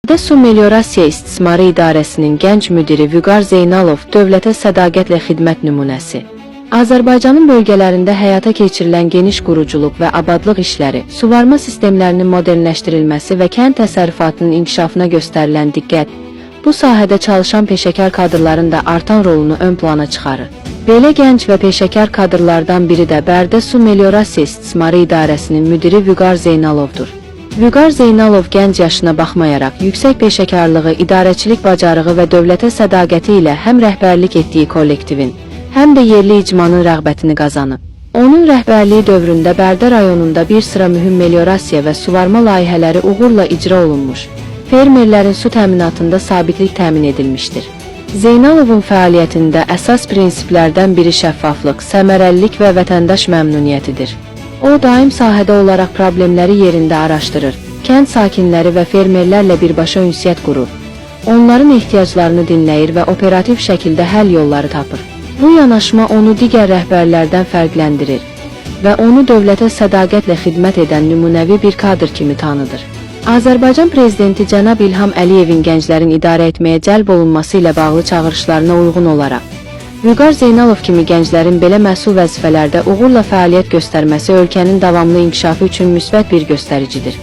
Bərdə Su Meliorasiya İstismarı İdarəsinin gənc müdiri Vüqar Zeynalov dövlətə sədaqətlə xidmət nümunəsi. Azərbaycanın bölgələrində həyata keçirilən geniş quruculuq və abadlıq işləri, suvarma sistemlərinin modernləşdirilməsi və kənd təsərrüfatının inkişafına göstərilən diqqət, bu sahədə çalışan peşəkar kadrların da artan rolunu ön plana çıxarır. Belə gənc və peşəkar kadrlardan biri də Bərdə Su Meliorasiya İstismarı İdarəsinin müdiri Vüqar Zeynalovdur. Vüqar Zeynalov gənc yaşına baxmayaraq, yüksək peşəkarlığı, idarəçilik bacarığı və dövlətə sədaqəti ilə həm rəhbərlik etdiyi kollektivin, həm də yerli icmanın rəğbətini qazanıb. Onun rəhbərliyi dövründə Bərdə rayonunda bir sıra mühüm meliorasiya və suvarma layihələri uğurla icra olunmuş, fermerlərin su təminatında sabitlik təmin edilmişdir. Zeynalovun fəaliyyətində əsas prinsiplərdən biri şəffaflıq, səmərəlilik və vətəndaş məmnuniyyətidir. O, daim sahədə olaraq problemləri yerində araşdırır, kənd sakinləri və fermerlərlə birbaşa ünsiyyət qurur, onların ehtiyaclarını dinləyir və operativ şəkildə həll yolları tapır. Bu yanaşma onu digər rəhbərlərdən fərqləndirir və onu dövlətə sədaqətlə xidmət edən nümunəvi bir kadr kimi tanıdır. Azərbaycan Prezidenti Cənab İlham Əliyevin gənclərin idarə etməyə cəlb olunması ilə bağlı çağırışlarına uyğun olaraq, Vüqar Zeynalov kimi gənclərin belə məsul vəzifələrdə uğurla fəaliyyət göstərməsi ölkənin davamlı inkişafı üçün müsbət bir göstəricidir.